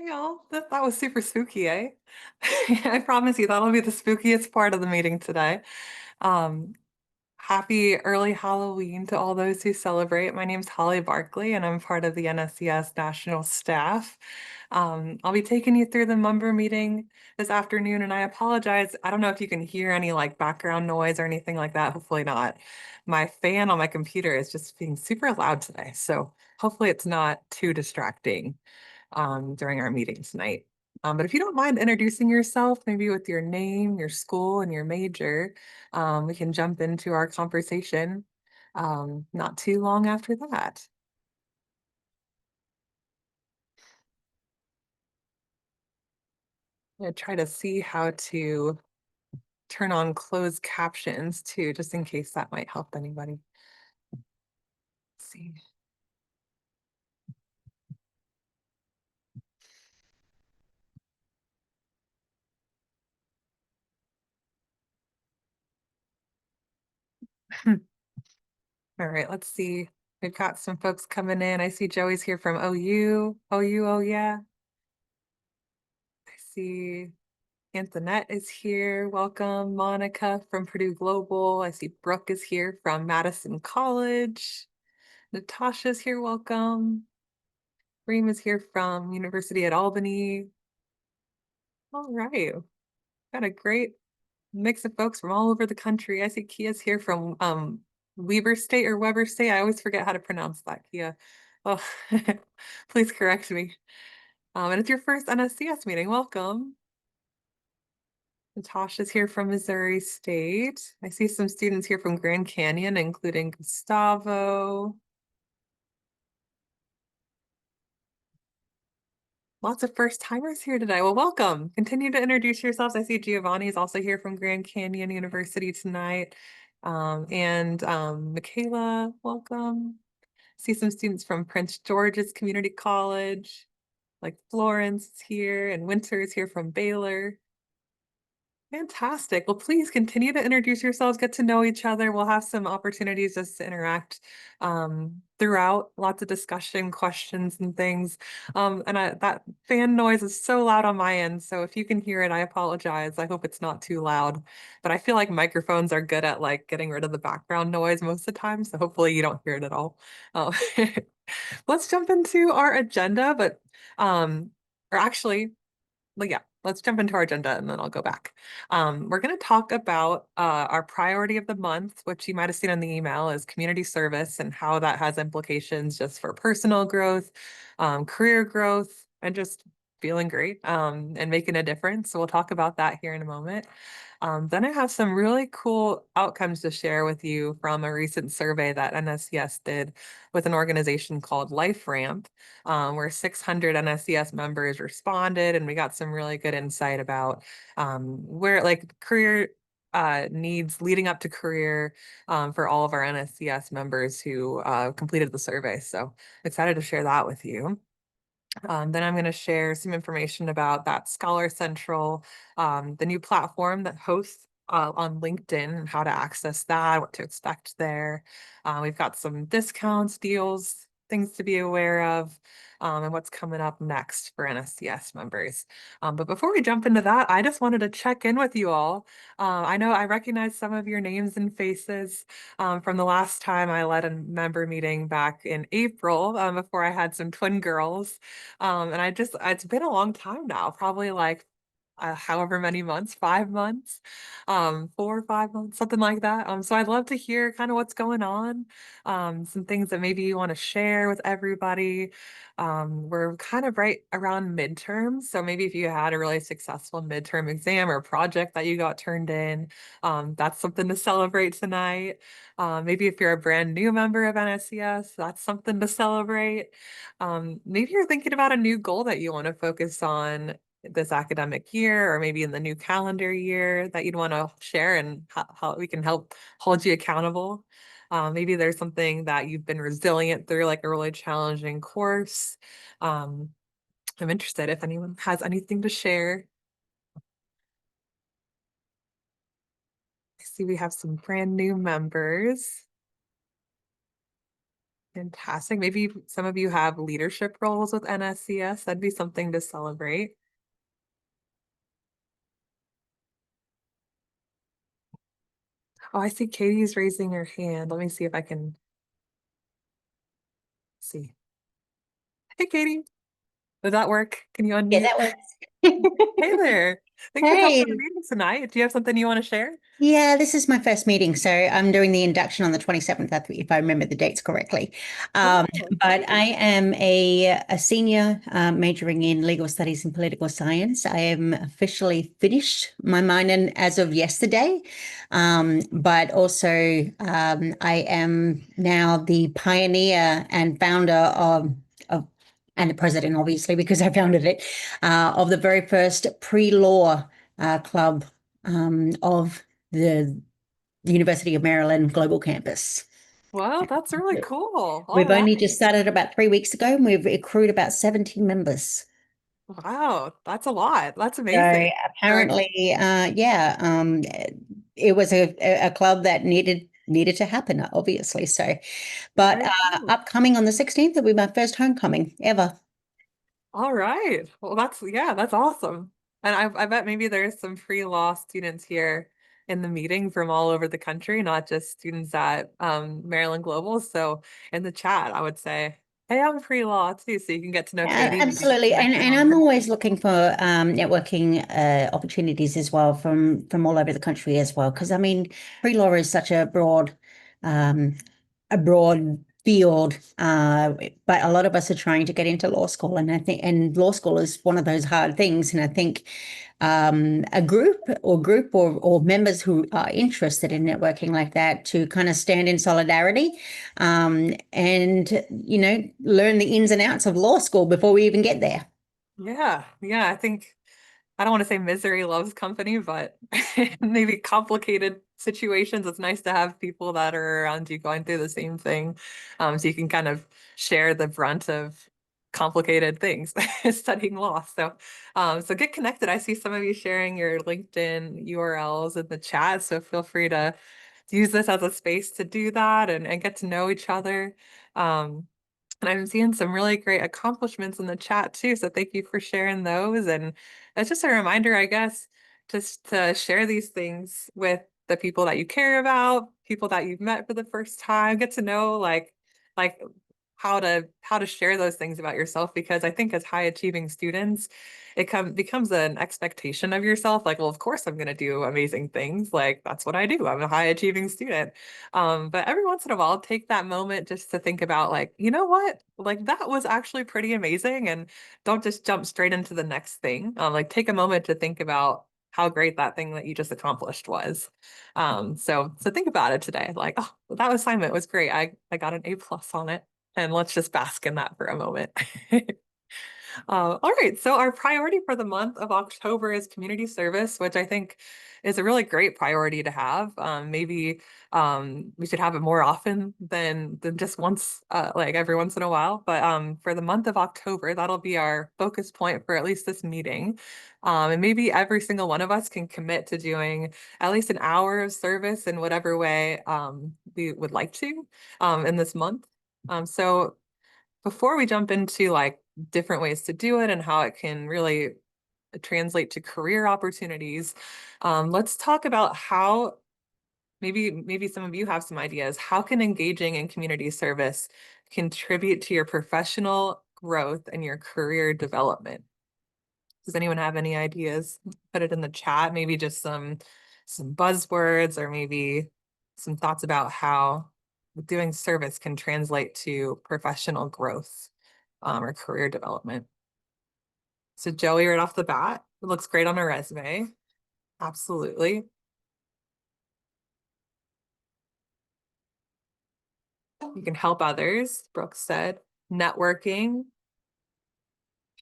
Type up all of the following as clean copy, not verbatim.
y'all. That was super spooky, eh? I promise you that'll be the spookiest part of the meeting today. Um, Happy early Halloween to all those who celebrate. My name's Holly Barkley, and I'm part of the NSCS national staff. I'll be taking you through the member meeting this afternoon, and I apologize. I don't know if you can hear any like background noise or anything like that. Hopefully not. My fan on my computer is just being super loud today, so hopefully it's not too distracting during our meeting tonight. But if you don't mind introducing yourself, maybe with your name, your school, and your major, we can jump into our conversation not too long after that. I'm gonna try to see how to turn on closed captions too, just in case that might help anybody. Let's see. All right, let's see. We've got some folks coming in. I see Joey's here from OU. OU, oh yeah. I see Antoinette is here. Welcome. Monica from Purdue Global. I see Brooke is here from Madison College. Natasha's here. Welcome. Reem is here from University at Albany. All right. Got a great mix of folks from all over the country. I see Kia's here from Weber State or Weber State. I always forget how to pronounce that, Kia. Oh, please correct me. And it's your first NSCS meeting. Welcome. Natasha's here from Missouri State. I see some students here from Grand Canyon, including Gustavo. Lots of first timers here today. Well, welcome. Continue to introduce yourselves. I see Giovanni is also here from Grand Canyon University tonight. Michaela, welcome. See some students from Prince George's Community College, like Florence is here, and Winter is here from Baylor. Fantastic. Well, please continue to introduce yourselves, get to know each other. We'll have some opportunities just to interact throughout, lots of discussion, questions, and things. That fan noise is so loud on my end. So if you can hear it, I apologize. I hope it's not too loud. But I feel like microphones are good at like getting rid of the background noise most of the time. So hopefully you don't hear it at all. Uh, let's jump into our agenda, or actually, well, yeah, let's jump into our agenda and then I'll go back. We're going to talk about our priority of the month, which you might have seen in the email, is community service and how that has implications just for personal growth, career growth, and just feeling great and making a difference. So we'll talk about that here in a moment. Then I have some really cool outcomes to share with you from a recent survey that NSCS did with an organization called LifeRamp, where 600 NSCS members responded, and we got some really good insight about where like career needs leading up to career for all of our NSCS members who completed the survey. So excited to share that with you. Then I'm going to share some information about that Scholar Central, the new platform that hosts on LinkedIn and how to access that, what to expect there. We've got some discounts, deals, things to be aware of, and what's coming up next for NSCS members. But before we jump into that, I just wanted to check in with you all. I know I recognize some of your names and faces from the last time I led a member meeting back in April, before I had some twin girls. It's been a long time now, probably like however many months, 5 months, 4 or 5 months, something like that. So I'd love to hear kind of what's going on, some things that maybe you want to share with everybody. We're kind of right around midterms. So maybe if you had a really successful midterm exam or project that you got turned in, that's something to celebrate tonight. Maybe if you're a brand new member of NSCS, that's something to celebrate. Maybe you're thinking about a new goal that you want to focus on this academic year or maybe in the new calendar year that you'd want to share and how we can help hold you accountable. Maybe there's something that you've been resilient through, like a really challenging course. Um, I'm interested if anyone has anything to share. I see we have some brand new members. Fantastic. Maybe some of you have leadership roles with NSCS. That'd be something to celebrate. Oh, I see Katie's raising her hand. Let me see if I can see. Hey, Katie. Does that work? Can you Yeah, unmute? that works. Hey there. Thanks for coming to the Hey, meeting tonight. Do you have something you want to share? yeah, this is my first meeting, so I'm doing the induction on the 27th, if I remember the dates correctly. Um, Oh, but I great. am a senior majoring in legal studies and political science. I am officially finished my minor as of yesterday, but also I am now the pioneer and founder of and the president, obviously, because I founded it, of the very first pre-law club of the University of Maryland Global Campus. Well, that's really cool. All We've right. only just started about 3 weeks ago, and we've accrued about 17 members. Wow, that's a lot. That's So amazing. Very, apparently, yeah, it was a club that needed to happen, obviously. So, but very cool. upcoming on the 16th will be my first homecoming ever. All right. Well, yeah, that's awesome. And I bet maybe there's some free law students here in the meeting from all over the country, not just students at Maryland Global. So in the chat, I would say, hey, I'm free law too, so you can get to know Yeah, Katie, maybe get absolutely. connected And I'm online. always looking for networking opportunities as well from all over the country as well. Because I mean, pre-law is such um, a broad field, but a lot of us are trying to get into law school, and I think and law school is one of those hard things. And I think a group or members who are interested in networking like that to kind of stand in solidarity and learn the ins and outs of law school before we even get there. Yeah, yeah, I think I don't want to say misery loves company, but maybe complicated situations. It's nice to have people that are around you going through the same thing. So you can kind of share the brunt of complicated things, studying law. So get connected. I see some of you sharing your LinkedIn URLs in the chat. So feel free to use this as a space to do that and get to know each other. Um, and I'm seeing some really great accomplishments in the chat too. So thank you for sharing those. And it's just a reminder, I guess, just to share these things with the people that you care about, people that you've met for the first time, get to know like how to share those things about yourself. Because I think as high achieving students, becomes an expectation of yourself. Like, well, of course I'm gonna do amazing things. Like that's what I do. I'm a high achieving student. But every once in a while, take that moment just to think about, like, you know what? Like, that was actually pretty amazing. And don't just jump straight into the next thing. Like, take a moment to think about how great that thing that you just accomplished was. So think about it today. Like, oh, that assignment was great. I got an A+ on it. And let's just bask in that for a moment. All right, so our priority for the month of October is community service, which I think is a really great priority to have. Maybe we should have it more often than just once, like every once in a while. But for the month of October, that'll be our focus point for at least this meeting. And maybe every single one of us can commit to doing at least an hour of service in whatever way we would like to in this month. So before we jump into like different ways to do it and how it can really translate to career opportunities, let's talk about how maybe some of you have some ideas. How can engaging in community service contribute to your professional growth and your career development? Does anyone have any ideas? Put it in the chat, maybe just some buzzwords or maybe some thoughts about how doing service can translate to professional growth or career development. So Joey, right off the bat, it looks great on a resume. Absolutely. You can help others, Brooke said. Networking,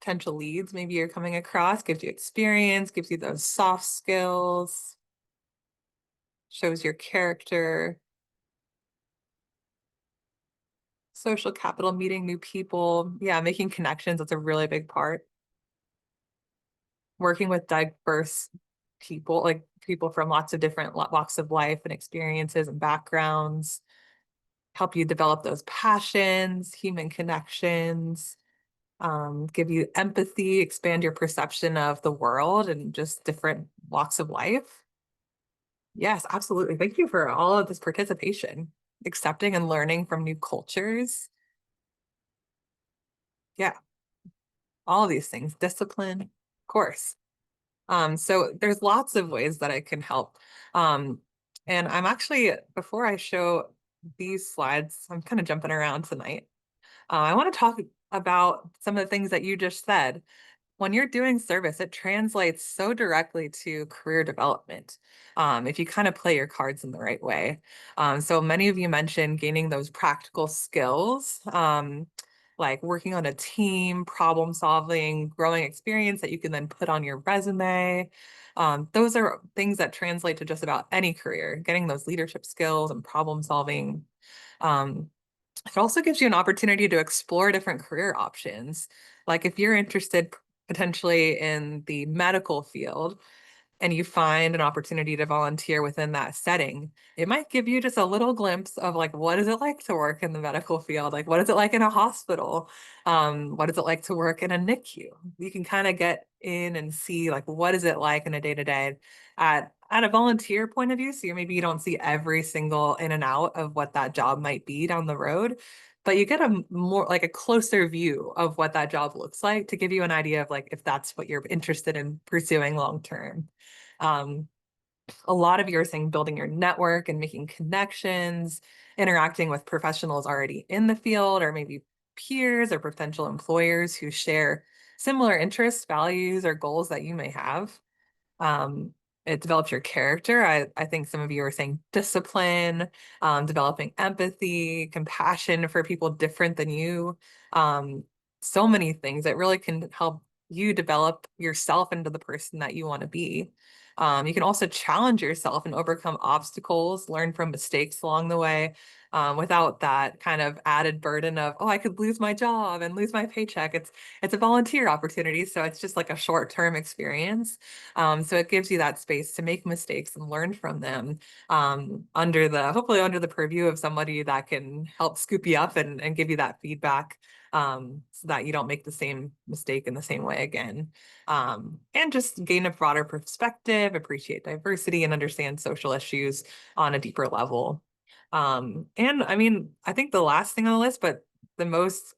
potential leads, maybe you're coming across, gives you experience, gives you those soft skills, shows your character. Social capital, meeting new people. Yeah, making connections, that's a really big part. Working with diverse people, like people from lots of different walks of life and experiences and backgrounds. help you develop those passions, human connections, give you empathy, expand your perception of the world and just different walks of life. Yes, absolutely. Thank you for all of this participation, accepting and learning from new cultures. Yeah, all of these things, discipline, of course. So there's lots of ways that I can help. Um, and I'm actually, before I show these slides, I'm kind of jumping around tonight. I want to talk about some of the things that you just said. When you're doing service, it translates so directly to career development, if you kind of play your cards in the right way. So many of you mentioned gaining those practical skills, like working on a team, problem solving, growing experience that you can then put on your resume. Those are things that translate to just about any career, getting those leadership skills and problem solving. Um, it also gives you an opportunity to explore different career options. Like if you're interested potentially in the medical field, and you find an opportunity to volunteer within that setting, it might give you just a little glimpse of like, what is it like to work in the medical field? Like, what is it like in a hospital? What is it like to work in a NICU? You can kind of get in and see like, what is it like in a day-to-day at a volunteer point of view. So maybe you don't see every single in and out of what that job might be down the road, but you get a more like a closer view of what that job looks like to give you an idea of like if that's what you're interested in pursuing long term. Um, a lot of you are saying building your network and making connections, interacting with professionals already in the field, or maybe peers or potential employers who share similar interests, values, or goals that you may have. Um, it develops your character. I think some of you are saying discipline, developing empathy, compassion for people different than you. Um, so many things that really can help you develop yourself into the person that you want to be. You can also challenge yourself and overcome obstacles, learn from mistakes along the way, without that kind of added burden of, oh, I could lose my job and lose my paycheck. It's a volunteer opportunity, so it's just like a short-term experience. So it gives you that space to make mistakes and learn from them, under the hopefully under the purview of somebody that can help scoop you up and give you that feedback, so that you don't make the same mistake in the same way again. And just gain a broader perspective, appreciate diversity, and understand social issues on a deeper level. And I mean, I think the last thing on the list, but the most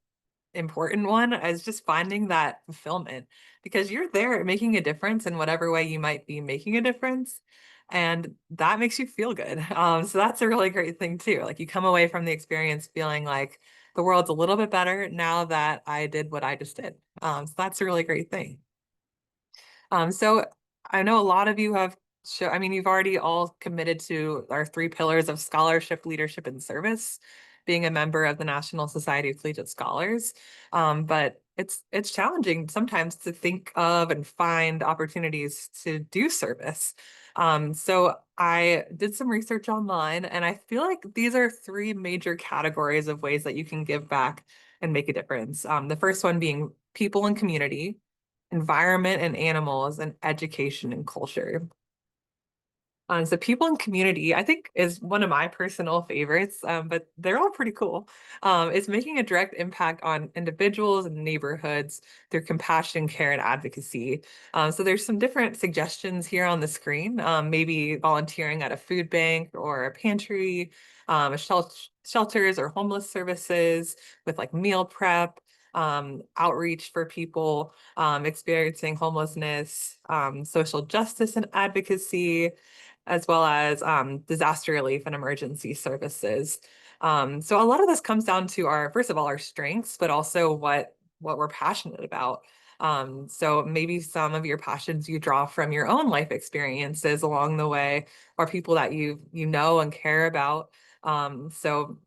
important one is just finding that fulfillment because you're there making a difference in whatever way you might be making a difference. And that makes you feel good. So that's a really great thing too. Like you come away from the experience feeling like the world's a little bit better now that I did what I just did. So that's a really great thing. So I know a lot of you have I mean, you've already all committed to our three pillars of scholarship, leadership, and service, being a member of the National Society of Collegiate Scholars. But it's challenging sometimes to think of and find opportunities to do service. So I did some research online, and I feel like these are three major categories of ways that you can give back and make a difference. The first one being people and community, environment and animals, and education and culture. So people and community, I think, is one of my personal favorites, but they're all pretty cool. It's making a direct impact on individuals and neighborhoods through compassion, care, and advocacy. So there's some different suggestions here on the screen. Maybe volunteering at a food bank or a pantry, shelters or homeless services with like meal prep, outreach for people experiencing homelessness, social justice and advocacy, as well as disaster relief and emergency services. So a lot of this comes down to our, first of all, our strengths, but also what we're passionate about. So maybe some of your passions you draw from your own life experiences along the way, or people that you know and care about. So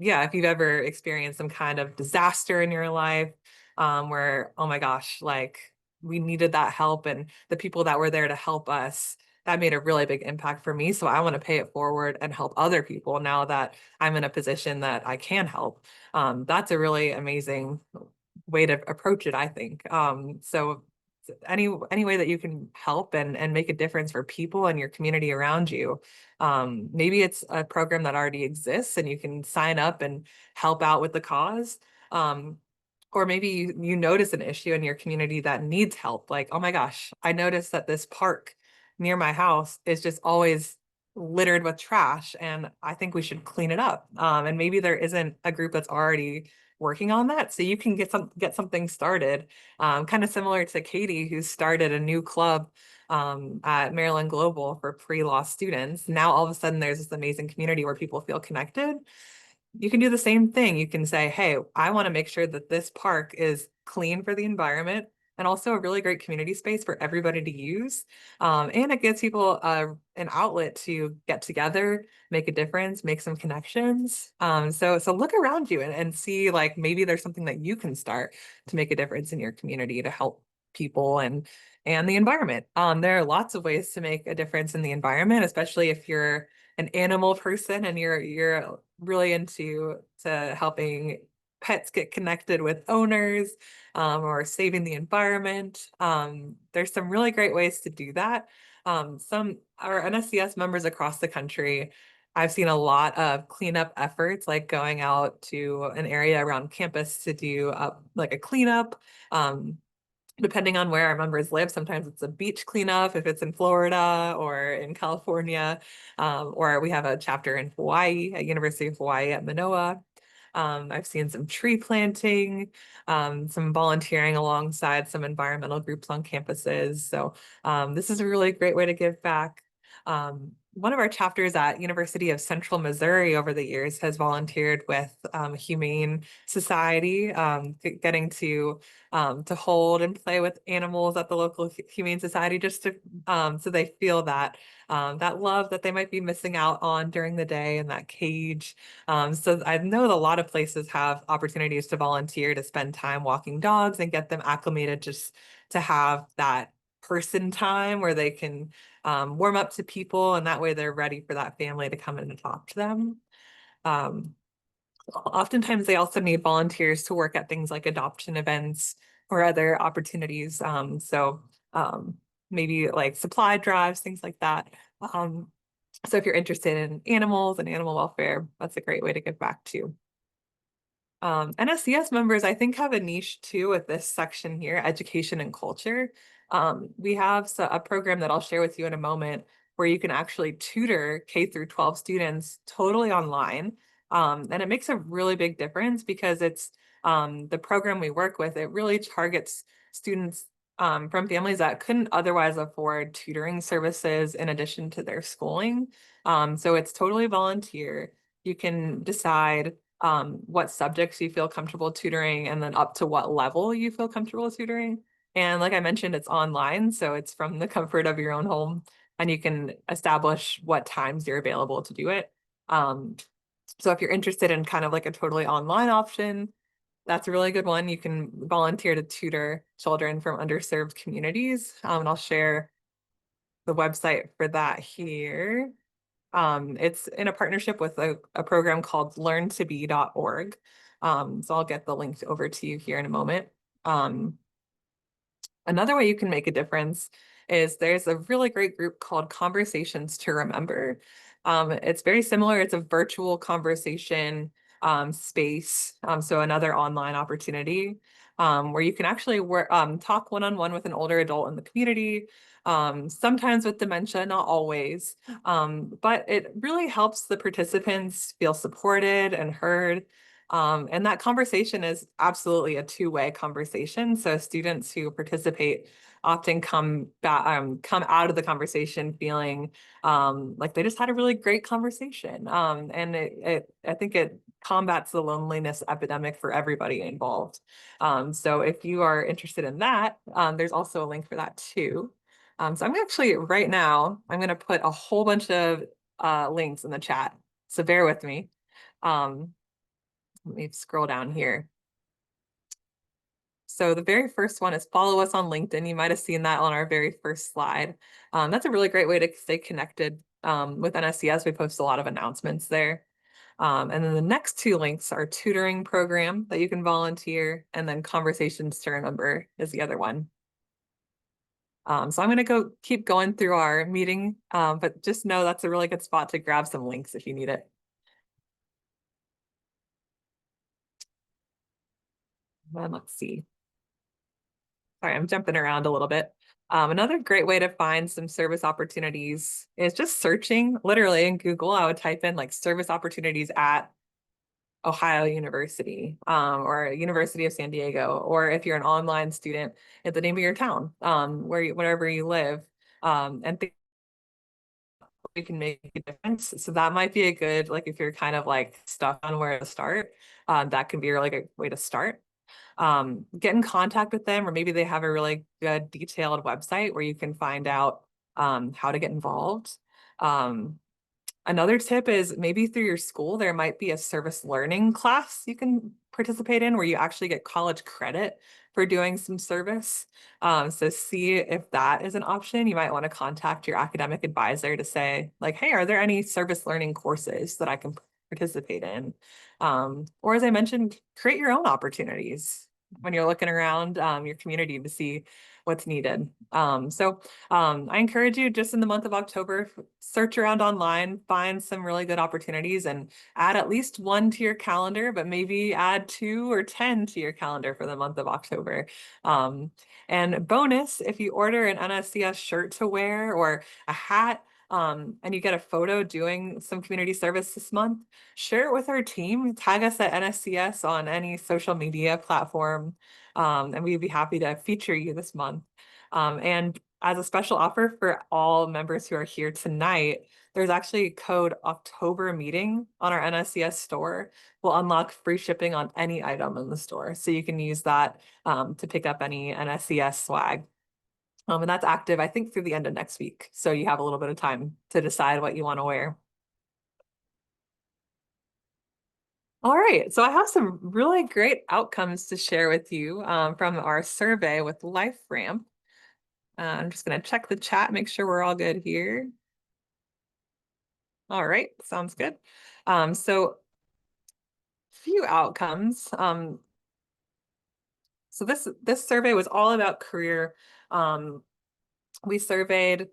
yeah, if you've ever experienced some kind of disaster in your life, where, oh my gosh, like we needed that help and the people that were there to help us, that made a really big impact for me. So I want to pay it forward and help other people now that I'm in a position that I can help. That's a really amazing way to approach it, I think. So just any way that you can help and make a difference for people and your community around you. Maybe it's a program that already exists and you can sign up and help out with the cause. Um, or maybe you notice an issue in your community that needs help. Like, oh my gosh, I noticed that this park near my house is just always littered with trash, and I think we should clean it up. And maybe there isn't a group that's already working on that, so you can get something started. Kind of similar to Katie, who started a new club at Maryland Global for pre-law students. Now all of a sudden there's this amazing community where people feel connected. You can do the same thing. You can say, hey, I want to make sure that this park is clean for the environment and also a really great community space for everybody to use. And it gives people an outlet to get together, make a difference, make some connections. So look around you and see like maybe there's something that you can start to make a difference in your community to help people and the environment. There are lots of ways to make a difference in the environment, especially if you're an animal person and you're really into to helping pets get connected with owners, or saving the environment. There's some really great ways to do that. Some our NSCS members across the country, I've seen a lot of cleanup efforts, like going out to an area around campus to do like a cleanup. Depending on where our members live, sometimes it's a beach cleanup if it's in Florida or in California, or we have a chapter in Hawaii at University of Hawaii at Manoa. I've seen some tree planting, some volunteering alongside some environmental groups on campuses. So this is a really great way to give back. One of our chapters at University of Central Missouri over the years has volunteered with Humane Society, getting to hold and play with animals at the local Humane Society, just to so they feel that love that they might be missing out on during the day in that cage. So I know that a lot of places have opportunities to volunteer to spend time walking dogs and get them acclimated just to have that person time where they can warm up to people, and that way they're ready for that family to come in and talk to them. Um, Oftentimes they also need volunteers to work at things like adoption events or other opportunities. Um, maybe like supply drives, things like that. Um, so if you're interested in animals and animal welfare, that's a great way to give back too. NSCS members, I think, have a niche too with this section here, education and culture. We have a program that I'll share with you in a moment where you can actually tutor K through 12 students totally online. And it makes a really big difference because it's the program we work with, it really targets students from families that couldn't otherwise afford tutoring services in addition to their schooling. So it's totally volunteer. You can decide what subjects you feel comfortable tutoring and then up to what level you feel comfortable tutoring. And like I mentioned, it's online, so it's from the comfort of your own home, and you can establish what times you're available to do it. Um, so if you're interested in kind of like a totally online option, that's a really good one. You can volunteer to tutor children from underserved communities. And I'll share the website for that here. It's in a partnership with a program called learntobe.org. So I'll get the link over to you here in a moment. Um, Another way you can make a difference is there's a really great group called Conversations to Remember. It's very similar. It's a virtual conversation space. So another online opportunity where you can actually talk one-on-one with an older adult in the community, sometimes with dementia, not always. But it really helps the participants feel supported and heard. And that conversation is absolutely a two-way conversation. So students who participate often come back, come out of the conversation feeling like they just had a really great conversation. And I think it combats the loneliness epidemic for everybody involved. So if you are interested in that, there's also a link for that too. So I'm actually right now, I'm going to put a whole bunch of links in the chat. So bear with me. Um, Let me scroll down here. So the very first one is follow us on LinkedIn. You might have seen that on our very first slide. That's a really great way to stay connected with NSCS. We post a lot of announcements there. And then the next two links are tutoring program that you can volunteer, and then conversations to remember is the other one. So I'm going to go keep going through our meeting, but just know that's a really good spot to grab some links if you need it. And let's see. Sorry, I'm jumping around a little bit. Another great way to find some service opportunities is just searching literally in Google. I would type in like service opportunities at Ohio University, or University of San Diego, or if you're an online student at the name of your town, wherever you live, and think you can make a difference. So that might be a good, like if you're kind of like stuck on where to start, that can be a really good way to start. Get in contact with them, or maybe they have a really good detailed website where you can find out how to get involved. Um, Another tip is maybe through your school, there might be a service learning class you can participate in where you actually get college credit for doing some service. So see if that is an option. You might want to contact your academic advisor to say, like, hey, are there any service learning courses that I can participate in? Or as I mentioned, create your own opportunities when you're looking around your community to see what's needed. I encourage you just in the month of October, search around online, find some really good opportunities and add at least one to your calendar, but maybe add 2 or 10 to your calendar for the month of October. Um, and bonus, if you order an NSCS shirt to wear or a hat, and you get a photo doing some community service this month, share it with our team, tag us at NSCS on any social media platform, and we'd be happy to feature you this month. And as a special offer for all members who are here tonight, there's actually a code October meeting on our NSCS store. Will unlock free shipping on any item in the store. So you can use that to pick up any NSCS swag. And that's active, I think, through the end of next week. So you have a little bit of time to decide what you want to wear. All right, so I have some really great outcomes to share with you from our survey with LifeRamp. I'm just going to check the chat, make sure we're all good here. All right, sounds good. So few outcomes. So this survey was all about career. We surveyed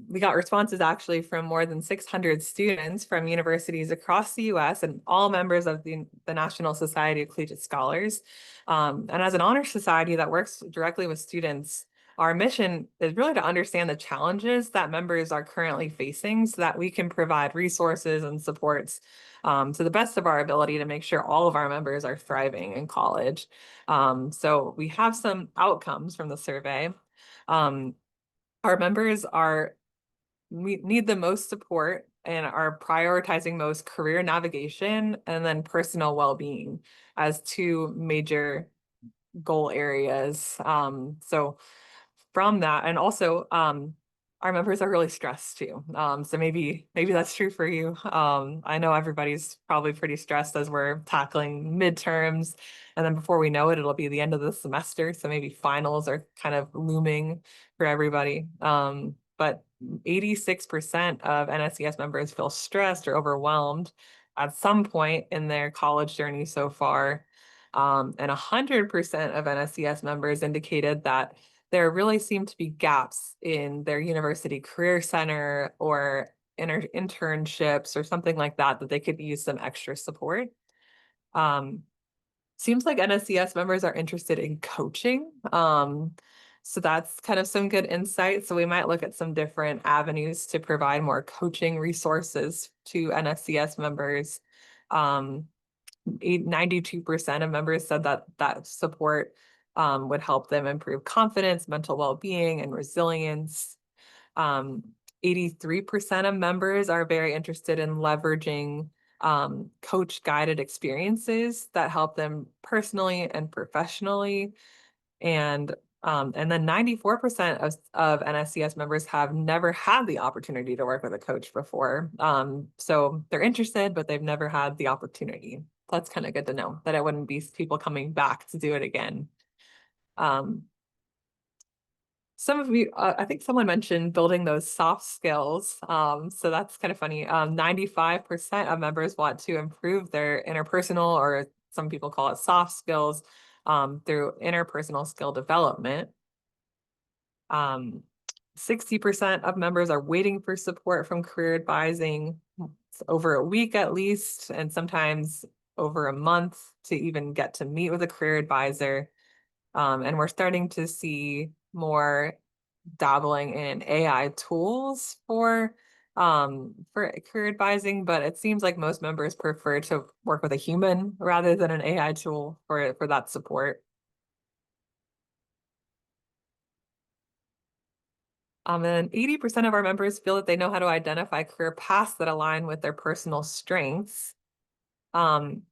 we got responses actually from more than 600 students from universities across the US and all members of the National Society of Collegiate Scholars. And as an honor society that works directly with students, our mission is really to understand the challenges that members are currently facing so that we can provide resources and supports to the best of our ability to make sure all of our members are thriving in college. So we have some outcomes from the survey. Um, our members are we need the most support and are prioritizing most career navigation and then personal well-being as two major goal areas. So from that, and also our members are really stressed too. So maybe that's true for you. I know everybody's probably pretty stressed as we're tackling midterms, and then before we know it, it'll be the end of the semester. So maybe finals are kind of looming for everybody. But 86% of NSCS members feel stressed or overwhelmed at some point in their college journey so far. And 100% of NSCS members indicated that there really seem to be gaps in their university career center or internships or something like that that they could use some extra support. Seems like NSCS members are interested in coaching. So that's kind of some good insight. So we might look at some different avenues to provide more coaching resources to NSCS members. 92% of members said that support would help them improve confidence, mental well-being, and resilience. 83% of members are very interested in leveraging coach-guided experiences that help them personally and professionally. And then 94% of NSCS members have never had the opportunity to work with a coach before. So they're interested, but they've never had the opportunity. That's kind of good to know that it wouldn't be people coming back to do it again. Some of you, I think someone mentioned building those soft skills. So that's kind of funny. 95% of members want to improve their interpersonal, or some people call it soft skills, through interpersonal skill development. 60% of members are waiting for support from career advising. It's over a week at least, and sometimes over a month to even get to meet with a career advisor. And we're starting to see more dabbling in AI tools for career advising, but it seems like most members prefer to work with a human rather than an AI tool for that support. And 80% of our members feel that they know how to identify career paths that align with their personal strengths. Um,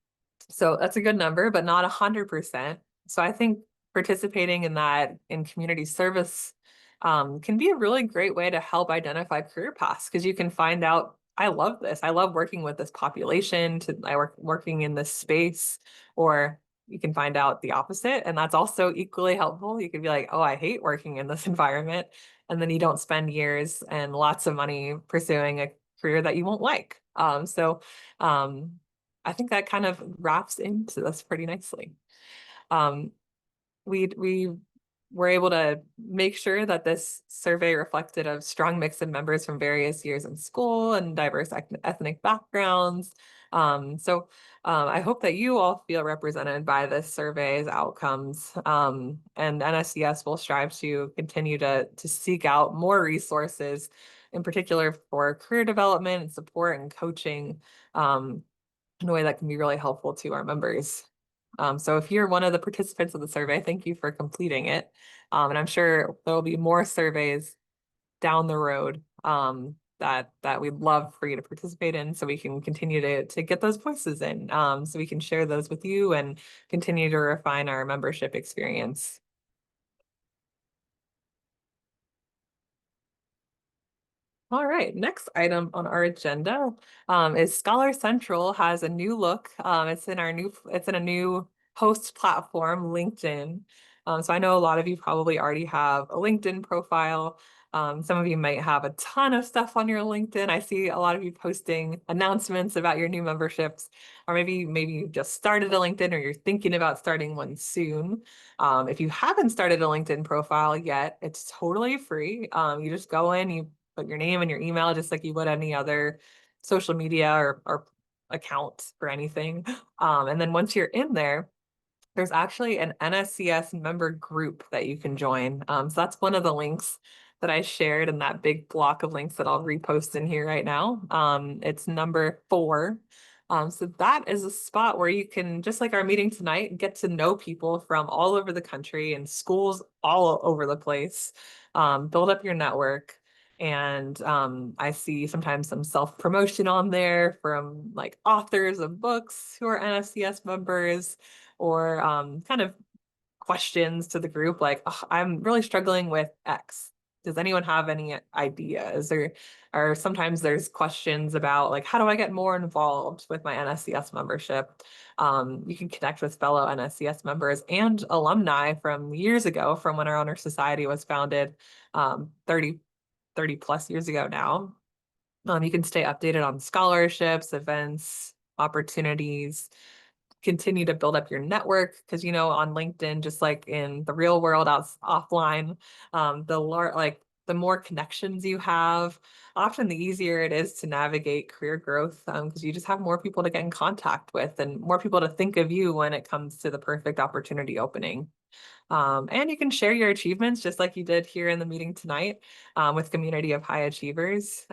so that's a good number, but not 100%. So I think participating in that in community service can be a really great way to help identify career paths because you can find out, I love this. I love working with this population. I working in this space, or you can find out the opposite, and that's also equally helpful. You could be like, oh, I hate working in this environment, and then you don't spend years and lots of money pursuing a career that you won't like. Um, I think that kind of wraps into this pretty nicely. Um, we were able to make sure that this survey reflected a strong mix of members from various years in school and diverse ethnic backgrounds. I hope that you all feel represented by this survey's outcomes. And NSCS will strive to continue to seek out more resources, in particular for career development and support and coaching. In a way that can be really helpful to our members. So if you're one of the participants of the survey, thank you for completing it. And I'm sure there will be more surveys down the road that we'd love for you to participate in so we can continue to get those voices in so we can share those with you and continue to refine our membership experience. All right, next item on our agenda is Scholar Central has a new look. It's in a new host platform, LinkedIn. So I know a lot of you probably already have a LinkedIn profile. Some of you might have a ton of stuff on your LinkedIn. I see a lot of you posting announcements about your new memberships, or maybe you just started a LinkedIn or you're thinking about starting one soon. If you haven't started a LinkedIn profile yet, it's totally free. You just go in, you put your name and your email just like you would any other social media or account for anything. And then once you're in there, there's actually an NSCS member group that you can join. So that's one of the links that I shared in that big block of links that I'll repost in here right now. It's number 4. So that is a spot where you can, just like our meeting tonight, get to know people from all over the country and schools all over the place, build up your network. And I see sometimes some self-promotion on there from like authors of books who are NSCS members, or kind of questions to the group like, "Oh, I'm really struggling with X. Does anyone have any ideas?" Or sometimes there's questions about like, how do I get more involved with my NSCS membership? You can connect with fellow NSCS members and alumni from years ago, from when our honor society was founded 30 plus years ago now. You can stay updated on scholarships, events, opportunities, continue to build up your network because on LinkedIn, just like in the real world offline, the more connections you have, often the easier it is to navigate career growth because you just have more people to get in contact with and more people to think of you when it comes to the perfect opportunity opening. And you can share your achievements just like you did here in the meeting tonight with community of high achievers.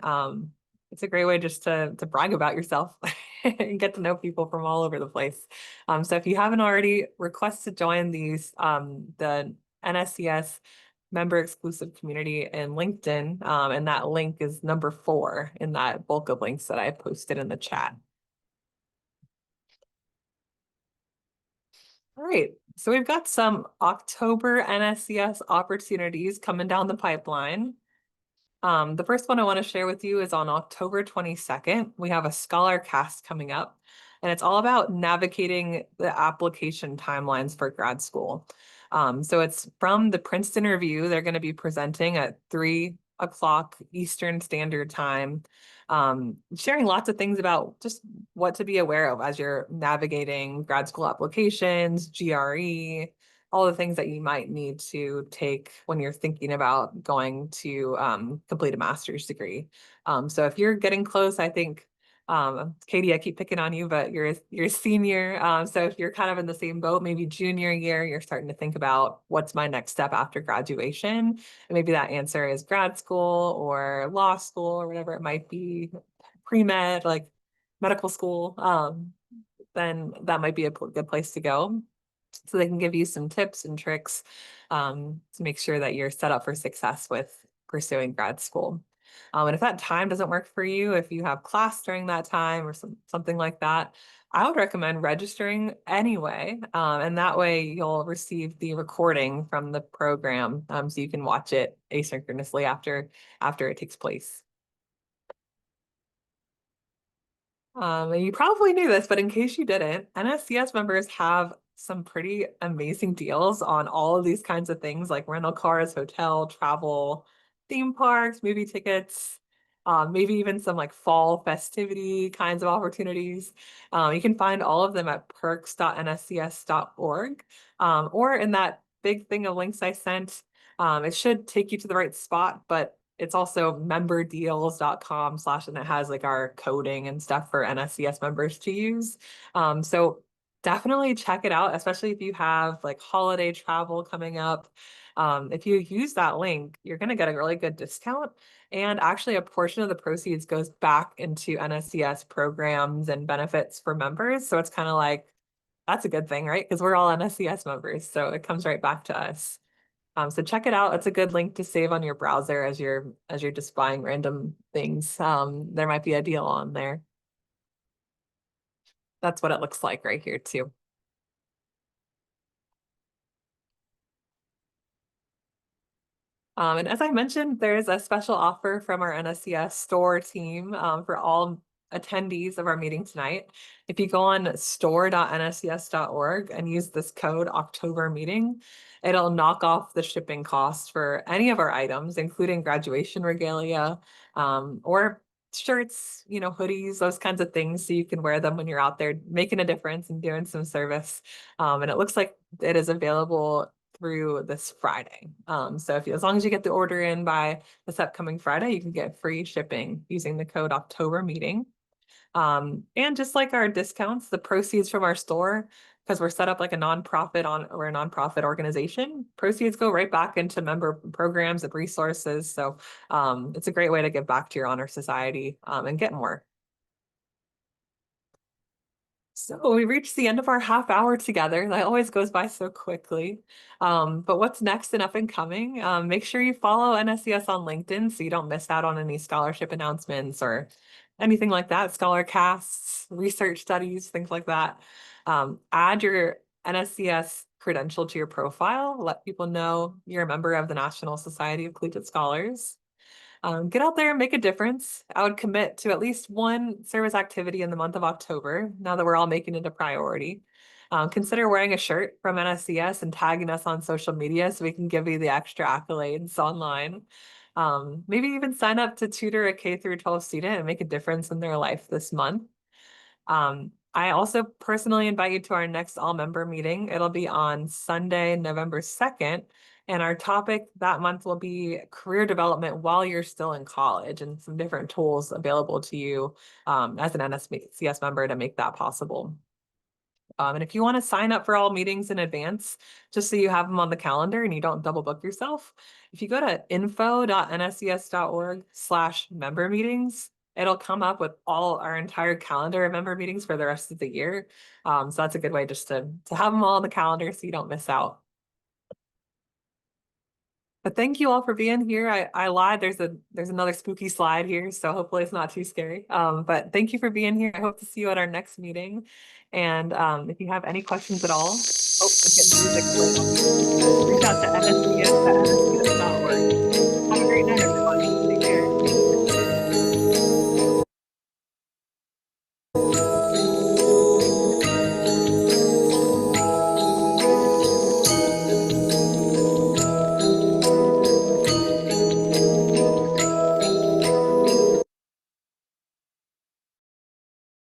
It's a great way just to brag about yourself and get to know people from all over the place. So if you haven't already, request to join the NSCS member exclusive community in LinkedIn. And that link is number 4 in that bulk of links that I posted in the chat. All right, so we've got some October NSCS opportunities coming down the pipeline. The first one I want to share with you is on October 22nd. We have a Scholar Cast coming up, and it's all about navigating the application timelines for grad school. So it's from the Princeton Review. They're going to be presenting at 3 o'clock Eastern Standard Time, sharing lots of things about just what to be aware of as you're navigating grad school applications, GRE, all the things that you might need to take when you're thinking about going to complete a master's degree. So if you're getting close, I think, Katie, I keep picking on you, but you're a senior. So if you're kind of in the same boat, maybe junior year, you're starting to think about what's my next step after graduation. And maybe that answer is grad school or law school or whatever it might be, pre-med, like medical school. Then that might be a good place to go. So they can give you some tips and tricks to make sure that you're set up for success with pursuing grad school. And if that time doesn't work for you, if you have class during that time or something like that, I would recommend registering anyway. And that way you'll receive the recording from the program so you can watch it asynchronously after it takes place. And you probably knew this, but in case you didn't, NSCS members have some pretty amazing deals on all of these kinds of things like rental cars, hotel, travel, theme parks, movie tickets, maybe even some like fall festivity kinds of opportunities. You can find all of them at perks.nscs.org or in that big thing of links I sent. It should take you to the right spot, but it's also memberdeals.com/ and it has like our coding and stuff for NSCS members to use. So definitely check it out, especially if you have like holiday travel coming up. If you use that link, you're going to get a really good discount. And actually, a portion of the proceeds goes back into NSCS programs and benefits for members. So it's kind of like, that's a good thing, right? Because we're all NSCS members. So it comes right back to us. So check it out. It's a good link to save on your browser as you're just buying random things. There might be a deal on there. That's what it looks like right here too. And as I mentioned, there's a special offer from our NSCS store team for all attendees of our meeting tonight. If you go on store.nscs.org and use this code October meeting, it'll knock off the shipping cost for any of our items, including graduation regalia or shirts, hoodies, those kinds of things. So you can wear them when you're out there making a difference and doing some service. And it looks like it is available through this Friday. So as long as you get the order in by this upcoming Friday, you can get free shipping using the code October meeting. And just like our discounts, the proceeds from our store, because we're set up like a nonprofit we're a nonprofit organization, proceeds go right back into member programs and resources. So it's a great way to give back to your honor society and get more. So we reached the end of our half hour together. That always goes by so quickly. But what's next and up and coming? Make sure you follow NSCS on LinkedIn so you don't miss out on any scholarship announcements or anything like that, scholar casts, research studies, things like that. Add your NSCS credential to your profile. Let people know you're a member of the National Society of Collegiate Scholars. Get out there and make a difference. I would commit to at least one service activity in the month of October, now that we're all making it a priority. Consider wearing a shirt from NSCS and tagging us on social media so we can give you the extra accolades online. Maybe even sign up to tutor a K through 12 student and make a difference in their life this month. I also personally invite you to our next all-member meeting. It'll be on Sunday, November 2nd. And our topic that month will be career development while you're still in college and some different tools available to you as an NSCS member to make that possible. And if you want to sign up for all meetings in advance, just so you have them on the calendar and you don't double book yourself, if you go to info.nscs.org/member meetings, it'll come up with all our entire calendar of member meetings for the rest of the year. So that's a good way just to have them all on the calendar so you don't miss out. But thank you all for being here. I lied. There's another spooky slide here, so hopefully it's not too scary. But thank you for being here. I hope to see you at our next meeting. And if you have any questions at all, oh, I'm getting music playing. Reach out to NSCS at nscs.org. Have a great night, everyone.